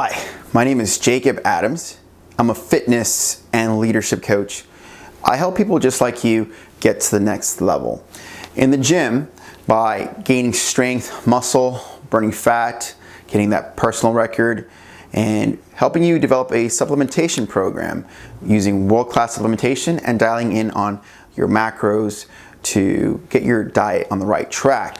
Hi, my name is Jacob Adams. I'm a fitness and leadership coach. I help people just like you get to the next level in the gym by gaining strength, muscle, burning fat, getting that personal record, and helping you develop a supplementation program using world-class supplementation and dialing in on your macros to get your diet on the right track.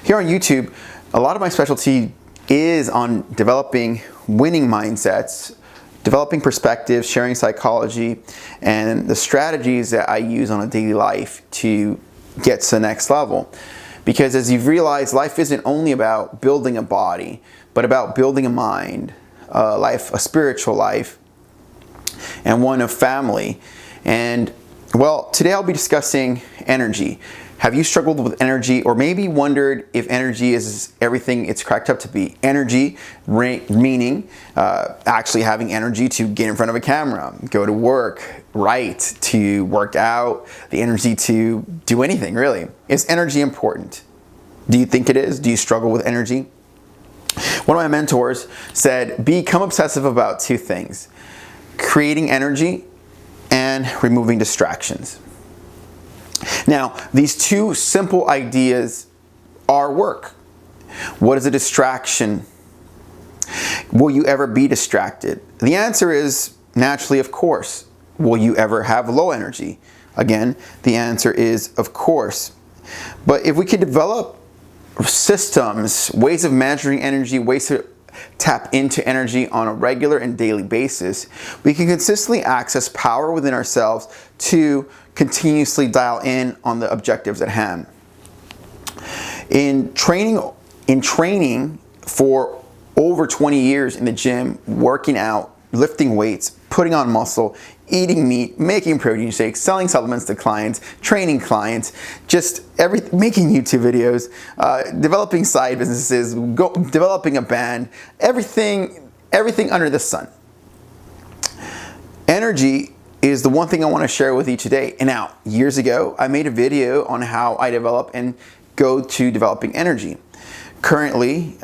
Here on YouTube, a lot of my specialty is on developing winning mindsets, developing perspectives, sharing psychology, and the strategies that I use on a daily life to get to the next level. Because as you've realized, life isn't only about building a body, but about building a mind, a spiritual life, and one of family. And well, today I'll be discussing energy. Have you struggled with energy, or maybe wondered if energy is everything it's cracked up to be? Energy, meaning actually having energy to get in front of a camera, go to work, write, to work out, the energy to do anything, really. Is energy important? Do you think it is? Do you struggle with energy? One of my mentors said, become obsessive about two things: creating energy and removing distractions. Now, these two simple ideas are work. What is a distraction? Will you ever be distracted? The answer is naturally, of course. Will you ever have low energy? Again, the answer is of course. But if we could develop systems, ways of measuring energy, ways to tap into energy on a regular and daily basis, we can consistently access power within ourselves to continuously dial in on the objectives at hand. In training for over 20 years in the gym, working out, lifting weights, putting on muscle, eating meat, making protein shakes, selling supplements to clients, training clients, making YouTube videos, developing side businesses, developing a band, everything under the sun. Energy is the one thing I want to share with you today. And now, years ago, I made a video on how I develop and go to developing energy. Currently,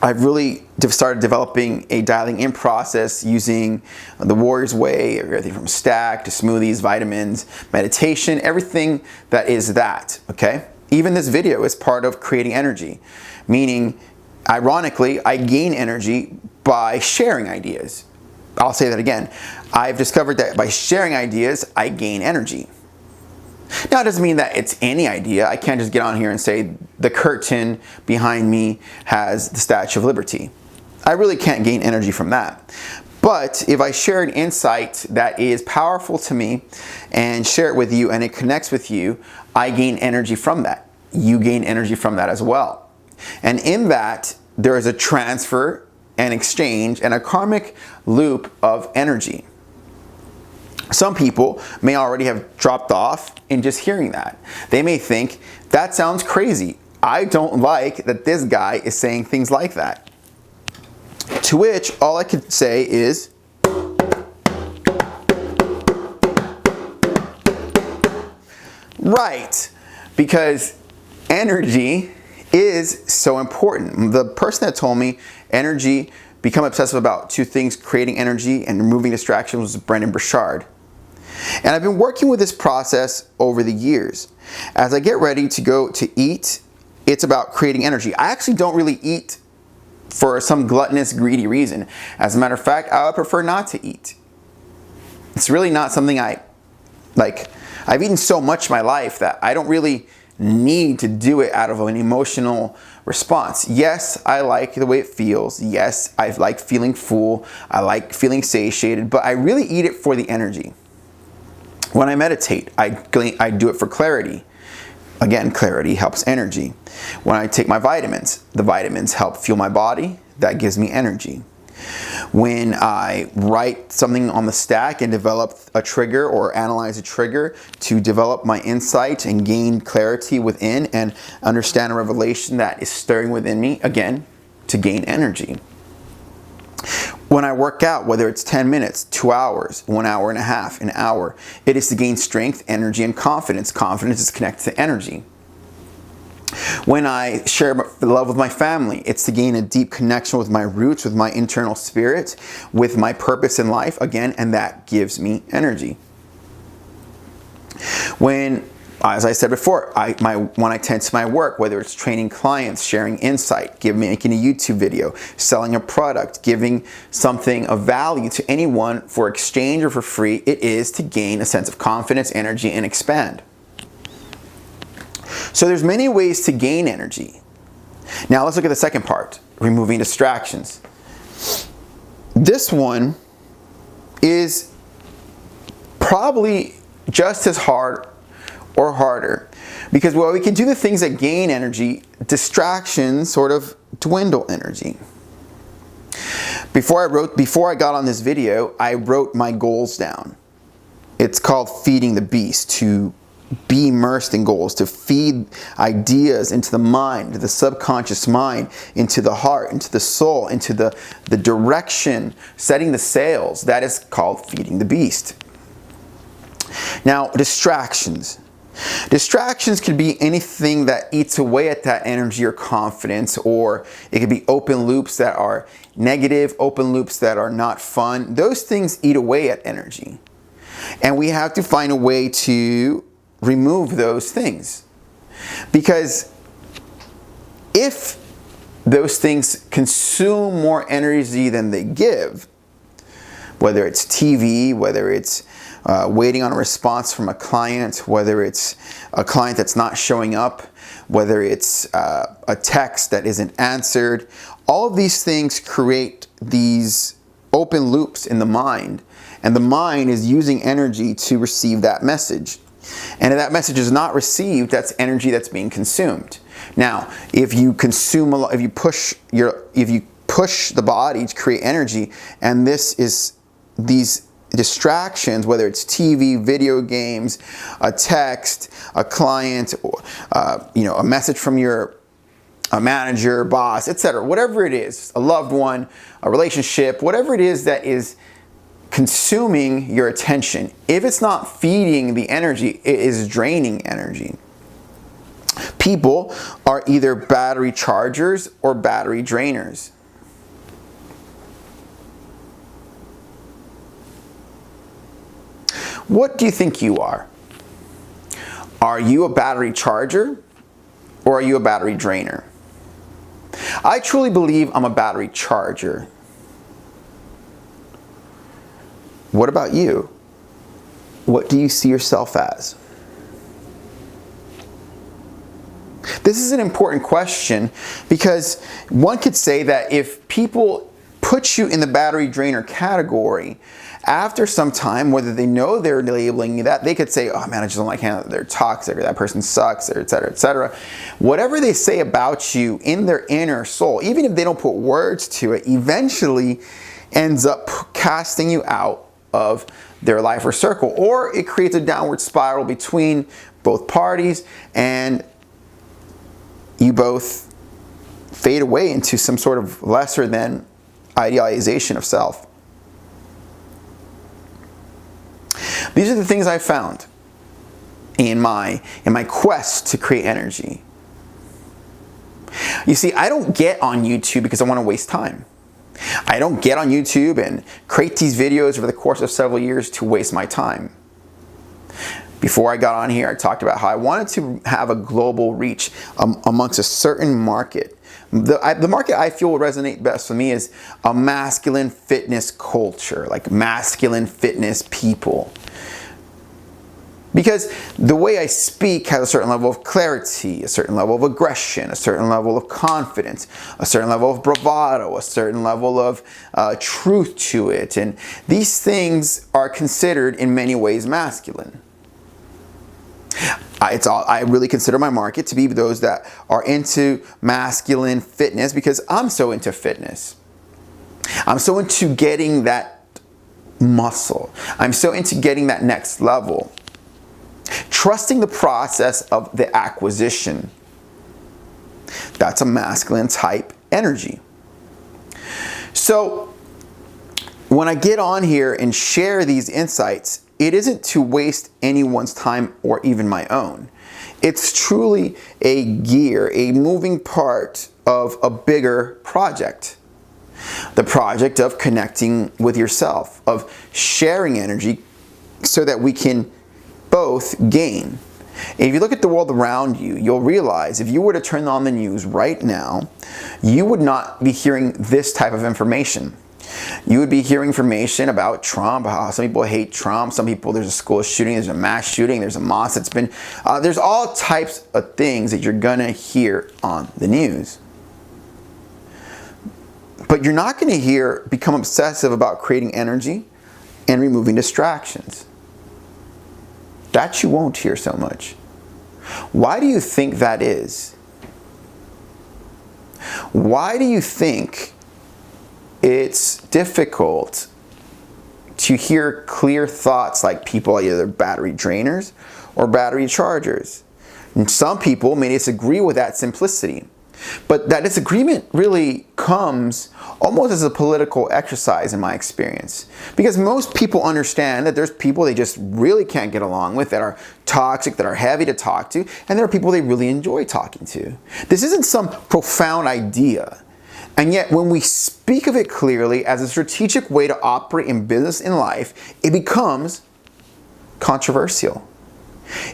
I've really started developing a dialing in process using the Warrior's Way, everything from stack to smoothies, vitamins, meditation, everything that is that, okay? Even this video is part of creating energy, meaning, ironically, I gain energy by sharing ideas. I'll say that again. I've discovered that by sharing ideas, I gain energy. Now, it doesn't mean that it's any idea. I can't just get on here and say the curtain behind me has the Statue of Liberty. I really can't gain energy from that. But if I share an insight that is powerful to me and share it with you and it connects with you, I gain energy from that. You gain energy from that as well. And in that, there is a transfer, an exchange, and a karmic loop of energy. Some people may already have dropped off in just hearing that. They may think, that sounds crazy. I don't like that this guy is saying things like that. To which all I could say is, right, because energy is so important. The person that told me energy, become obsessive about two things, creating energy and removing distractions, was Brendon Burchard. And I've been working with this process over the years. As I get ready to go to eat, it's about creating energy. I actually don't really eat for some gluttonous, greedy reason. As a matter of fact, I would prefer not to eat. It's really not something I like. I've eaten so much in my life that I don't really need to do it out of an emotional response. Yes, I like the way it feels. Yes, I like feeling full. I like feeling satiated, but I really eat it for the energy. When I meditate, I do it for clarity. Again, clarity helps energy. When I take my vitamins, the vitamins help fuel my body. That gives me energy. When I write something on the stack and develop a trigger or analyze a trigger to develop my insight and gain clarity within and understand a revelation that is stirring within me, again, to gain energy. When I work out, whether it's 10 minutes, 2 hours, 1 hour and a half, an hour, it is to gain strength, energy, and confidence. Confidence is connected to energy. When I share the love with my family, it's to gain a deep connection with my roots, with my internal spirit, with my purpose in life, again, and that gives me energy. When, as I said before, when I tend to my work, whether it's training clients, sharing insight, making a YouTube video, selling a product, giving something of value to anyone for exchange or for free, it is to gain a sense of confidence, energy, and expand. So there's many ways to gain energy. Now let's look at the second part, removing distractions. This one is probably just as hard or harder, because while we can do the things that gain energy, distractions sort of dwindle energy. Before I got on this video, I wrote my goals down. It's called feeding the beast, to be immersed in goals, to feed ideas into the mind, into the subconscious mind, into the heart, into the soul, into the direction, setting the sails. That is called feeding the beast. Now, distractions. Distractions could be anything that eats away at that energy or confidence, or it could be open loops that are negative, open loops that are not fun. Those things eat away at energy. And we have to find a way to remove those things. Because if those things consume more energy than they give, whether it's TV, whether it's waiting on a response from a client, whether it's a client that's not showing up, whether it's a text that isn't answered, all of these things create these open loops in the mind, and the mind is using energy to receive that message. And if that message is not received, that's energy that's being consumed. Now, if you consume a lot, if you push the body to create energy, and these distractions, whether it's TV, video games, a text, a client, or a message from your manager, boss, etc., whatever it is, a loved one, a relationship, whatever it is that is consuming your attention, if it's not feeding the energy, it is draining energy. People are either battery chargers or battery drainers. What do you think you are? Are you a battery charger or are you a battery drainer? I truly believe I'm a battery charger. What about you? What do you see yourself as? This is an important question, because one could say that if people put you in the battery drainer category, after some time, whether they know they're labeling you that, they could say, oh man, I just don't like how they're toxic, or that person sucks, or etc., etc. Whatever they say about you in their inner soul, even if they don't put words to it, eventually ends up casting you out of their life or circle, or it creates a downward spiral between both parties, and you both fade away into some sort of lesser than idealization of self. These are the things I found in my quest to create energy. You see, I don't get on YouTube because I want to waste time. I don't get on YouTube and create these videos over the course of several years to waste my time. Before I got on here, I talked about how I wanted to have a global reach amongst a certain market. The market I feel will resonate best for me is a masculine fitness culture, like masculine fitness people. Because the way I speak has a certain level of clarity, a certain level of aggression, a certain level of confidence, a certain level of bravado, a certain level of truth to it. And these things are considered in many ways masculine. I really consider my market to be those that are into masculine fitness, because I'm so into fitness. I'm so into getting that muscle. I'm so into getting that next level. Trusting the process of the acquisition. That's a masculine type energy. So when I get on here and share these insights, it isn't to waste anyone's time or even my own. It's truly a gear, a moving part of a bigger project. The project of connecting with yourself, of sharing energy so that we can both gain. If you look at the world around you, you'll realize if you were to turn on the news right now, you would not be hearing this type of information. You would be hearing information about Trump, how some people hate Trump, some people, there's a school shooting, there's a mass shooting, there's a mosque that's been, there's all types of things that you're gonna hear on the news. But you're not gonna become obsessive about creating energy and removing distractions. That you won't hear so much. Why do you think that is? Why do you think it's difficult to hear clear thoughts like people are either battery drainers or battery chargers? And some people may disagree with that simplicity. But that disagreement really comes almost as a political exercise in my experience. Because most people understand that there's people they just really can't get along with, that are toxic, that are heavy to talk to, and there are people they really enjoy talking to. This isn't some profound idea. And yet when we speak of it clearly as a strategic way to operate in business and life, it becomes controversial.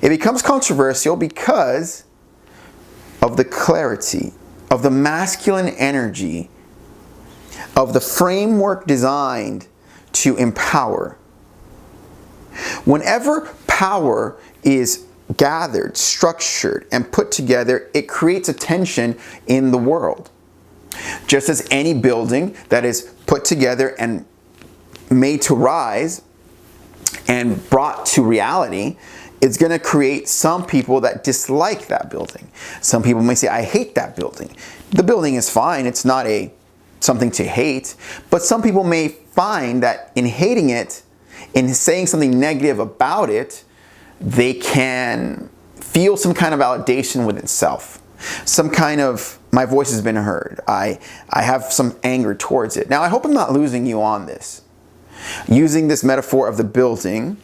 It becomes controversial because of the clarity, of the masculine energy, of the framework designed to empower. Whenever power is gathered, structured, and put together, it creates a tension in the world. Just as any building that is put together and made to rise and brought to reality, it's going to create some people that dislike that building. Some people may say, I hate that building. The building is fine. It's not something to hate. But some people may find that in hating it, in saying something negative about it, they can feel some kind of validation within itself. Some kind of, my voice has been heard. I have some anger towards it. Now, I hope I'm not losing you on this. Using this metaphor of the building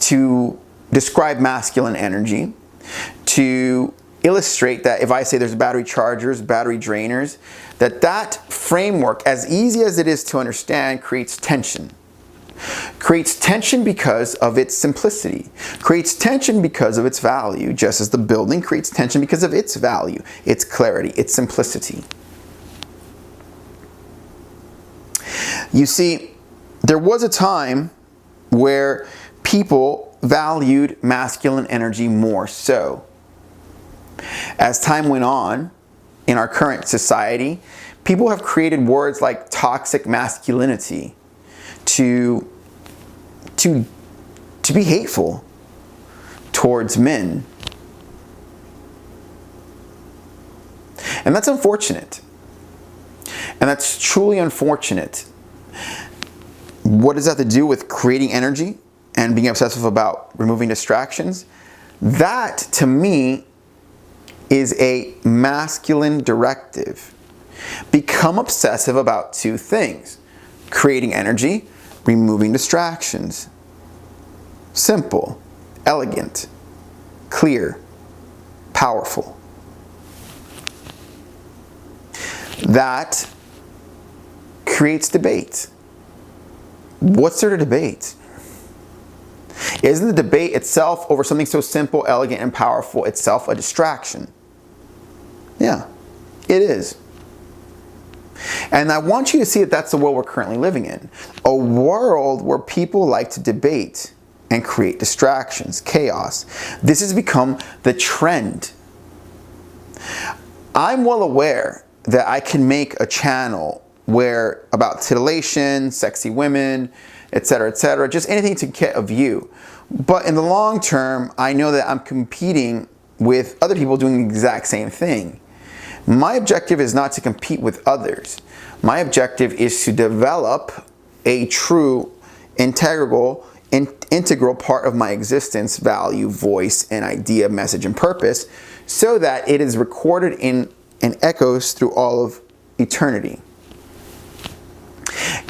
to describe masculine energy, to illustrate that if I say there's battery chargers, battery drainers, that framework, as easy as it is to understand, creates tension. Creates tension because of its simplicity. Creates tension because of its value, just as the building creates tension because of its value, its clarity, its simplicity. You see, there was a time where people valued masculine energy more so. As time went on in our current society, people have created words like toxic masculinity to be hateful towards men. And that's unfortunate. And that's truly unfortunate. What does that have to do with creating energy and being obsessive about removing distractions? That, to me, is a masculine directive. Become obsessive about two things: creating energy, removing distractions. Simple, elegant, clear, powerful. That creates debate. What's there to debate? Isn't the debate itself over something so simple, elegant, and powerful itself a distraction? Yeah, it is. And I want you to see that that's the world we're currently living in. A world where people like to debate and create distractions, chaos. This has become the trend. I'm well aware that I can make a channel where about titillation, sexy women, etc., just anything to get a view. But in the long term, I know that I'm competing with other people doing the exact same thing. My objective is not to compete with others. My objective is to develop a true, integral part of my existence, value, voice, and idea, message, and purpose, so that it is recorded in and echoes through all of eternity.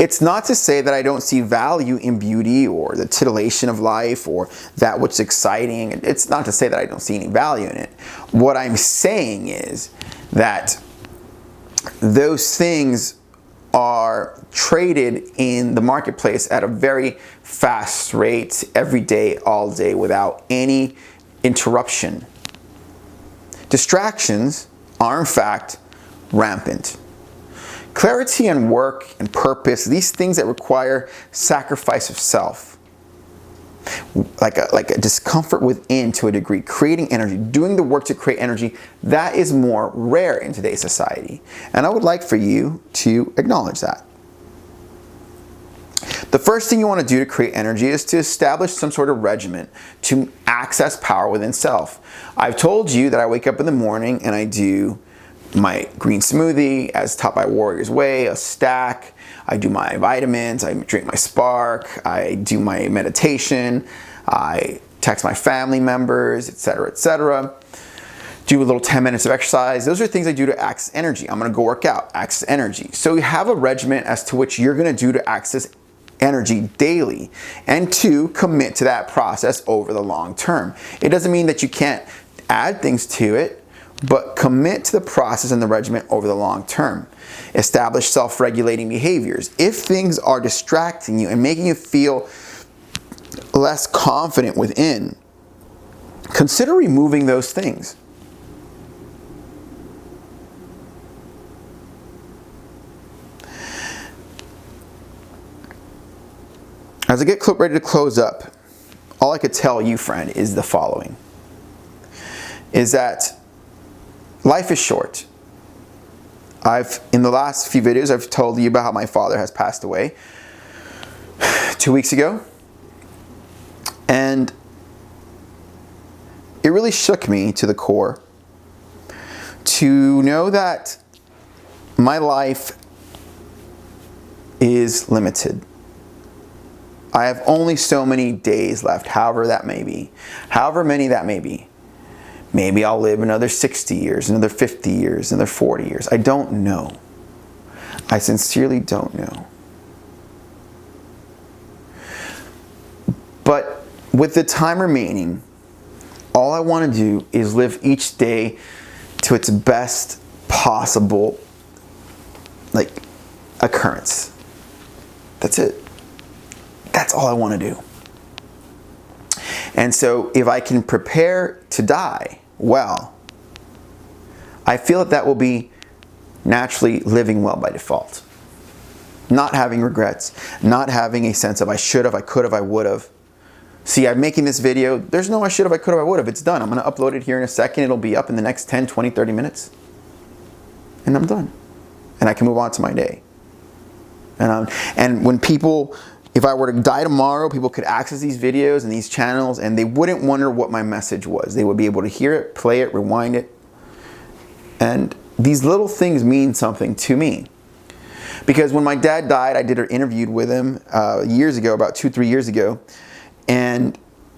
It's not to say that I don't see value in beauty or the titillation of life or that which is exciting. It's not to say that I don't see any value in it. What I'm saying is that those things are traded in the marketplace at a very fast rate every day, all day, without any interruption. Distractions are in fact rampant. Clarity and work and purpose, these things that require sacrifice of self, like a discomfort within to a degree, creating energy, doing the work to create energy, that is more rare in today's society. And I would like for you to acknowledge that. The first thing you want to do to create energy is to establish some sort of regimen to access power within self. I've told you that I wake up in the morning and I do my green smoothie as taught by Warrior's Way, a stack. I do my vitamins, I drink my Spark, I do my meditation, I text my family members, etc., etc. Do a little 10 minutes of exercise. Those are things I do to access energy. I'm gonna go work out, access energy. So you have a regimen as to which you're gonna do to access energy daily and to commit to that process over the long term. It doesn't mean that you can't add things to it, but commit to the process and the regimen over the long term. Establish self-regulating behaviors. If things are distracting you and making you feel less confident within, consider removing those things. As I get ready to close up, all I could tell you, friend, is the following. Is that life is short. In the last few videos, I've told you about how my father has passed away 2 weeks ago. And it really shook me to the core to know that my life is limited. I have only so many days left, however that may be, however many that may be. Maybe I'll live another 60 years, another 50 years, another 40 years. I don't know. I sincerely don't know. But with the time remaining, all I want to do is live each day to its best possible, occurrence. That's it. That's all I want to do. And so if I can prepare to die well, I feel that that will be naturally living well by default. Not having regrets, not having a sense of I should have, I could have, I would have. See, I'm making this video. There's no I should have, I could have, I would have. It's done. I'm going to upload it here in a second. It'll be up in the next 10, 20, 30 minutes. And I'm done. And I can move on to my day. And when people, if I were to die tomorrow, people could access these videos and these channels and they wouldn't wonder what my message was. They would be able to hear it, play it, rewind it. And these little things mean something to me. Because when my dad died, I did an interview with him years ago, about 2-3 years ago. And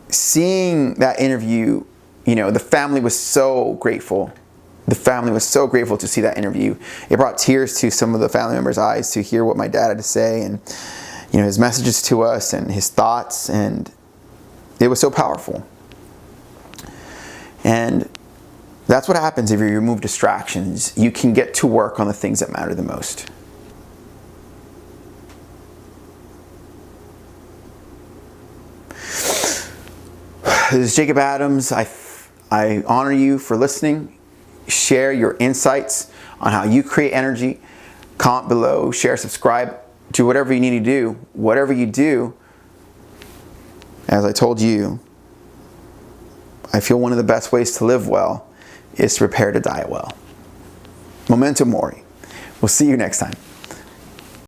seeing that interview, the family was so grateful. The family was so grateful to see that interview. It brought tears to some of the family members' eyes to hear what my dad had to say and his messages to us and his thoughts, and it was so powerful. And that's what happens if you remove distractions. You can get to work on the things that matter the most. This is Jacob Adams. I honor you for listening. Share your insights on how you create energy. Comment below, share, subscribe. Do whatever you need to do. Whatever you do, as I told you, I feel one of the best ways to live well is to prepare to die well. Memento mori. We'll see you next time.